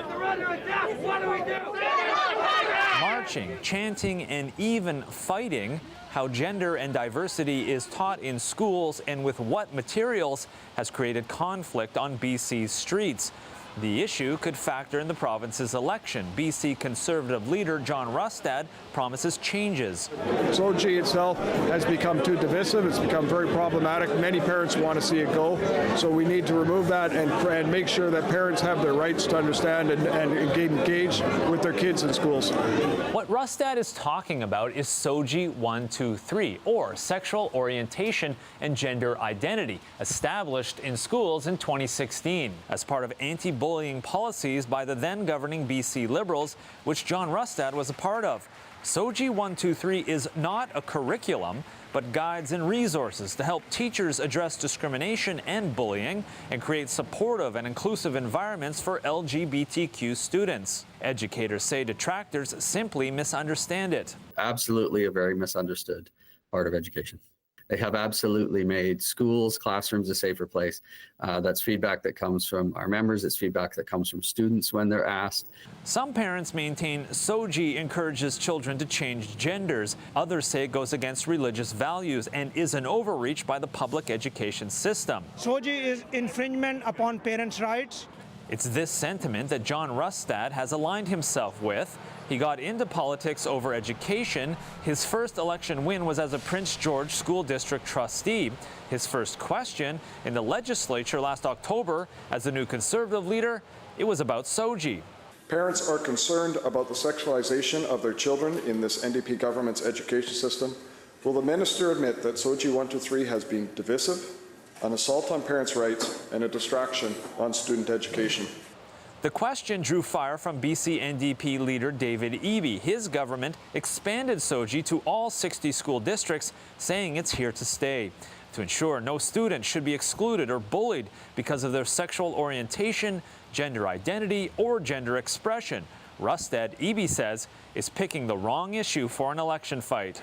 They're under attack. What do we do? Marching, chanting, and even fighting. How gender and diversity is taught in schools and with what materials has created conflict on BC's streets. The issue could factor in the province's election. BC Conservative leader John Rustad promises changes. SOGI itself has become too divisive. It's become very problematic. Many parents want to see it go. So we need to remove that and make sure that parents have their rights to understand and engage with their kids in schools. What Rustad is talking about is SOGI 123, or Sexual Orientation and Gender Identity, established in schools in 2016 as part of anti-bullying policies by the then governing BC Liberals, which John Rustad was a part of. SOGI 123 is not a curriculum, but guides and resources to help teachers address discrimination and bullying and create supportive and inclusive environments for LGBTQ students. Educators say detractors simply misunderstand it. Absolutely a very misunderstood part of education. They have absolutely made schools, classrooms a safer place. That's feedback that comes from our members. It's feedback that comes from students when they're asked. Some parents maintain SOGI encourages children to change genders. Others say it goes against religious values and is an overreach by the public education system. SOGI is infringement upon parents' rights. It's this sentiment that John Rustad has aligned himself with. He got into politics over education. His first election win was as a Prince George School District trustee. His first question in the legislature last October as the new Conservative leader, it was about SOGI. Parents are concerned about the sexualization of their children in this NDP government's education system. Will the minister admit that SOGI 123 has been divisive, an assault on parents' rights, and a distraction on student education? The question drew fire from BC NDP leader David Eby. His government expanded SOGI to all 60 school districts, saying it's here to stay, to ensure no student should be excluded or bullied because of their sexual orientation, gender identity, or gender expression. Rustad, Eby says, is picking the wrong issue for an election fight.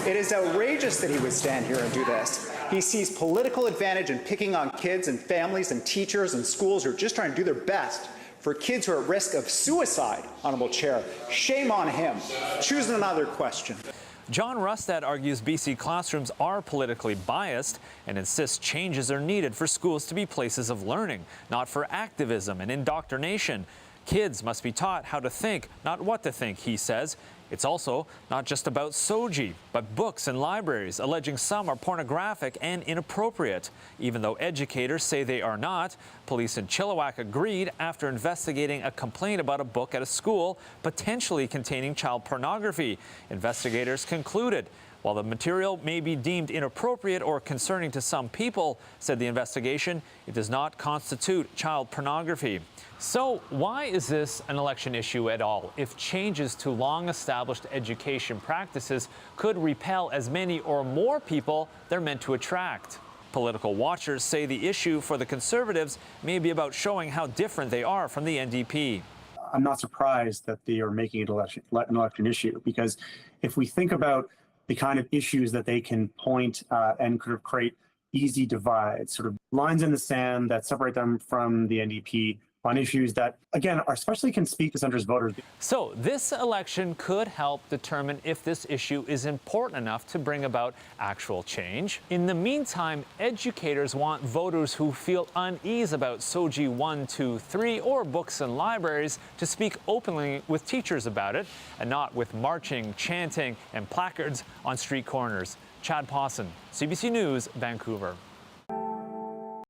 It is outrageous that he would stand here and do this. He sees political advantage in picking on kids and families and teachers and schools who are just trying to do their best for kids who are at risk of suicide, Honourable Chair. Shame on him. Choose another question. John Rustad argues BC classrooms are politically biased and insists changes are needed for schools to be places of learning, not for activism and indoctrination. Kids must be taught how to think, not what to think, he says. It's also not just about SOGI, but books and libraries, alleging some are pornographic and inappropriate. Even though educators say they are not, police in Chilliwack agreed after investigating a complaint about a book at a school potentially containing child pornography. Investigators concluded, while the material may be deemed inappropriate or concerning to some people, said the investigation, it does not constitute child pornography. So why is this an election issue at all if changes to long-established education practices could repel as many or more people they're meant to attract? Political watchers say the issue for the Conservatives may be about showing how different they are from the NDP. I'm not surprised that they are making it an election issue, because if we think about the kind of issues that they can point and kind of create easy divides, sort of lines in the sand that separate them from the NDP on issues that, again, especially can speak to centrist voters. So this election could help determine if this issue is important enough to bring about actual change. In the meantime, educators want voters who feel unease about SOGI 123 or books and libraries to speak openly with teachers about it, and not with marching, chanting, and placards on street corners. Chad Pawson, CBC News, Vancouver.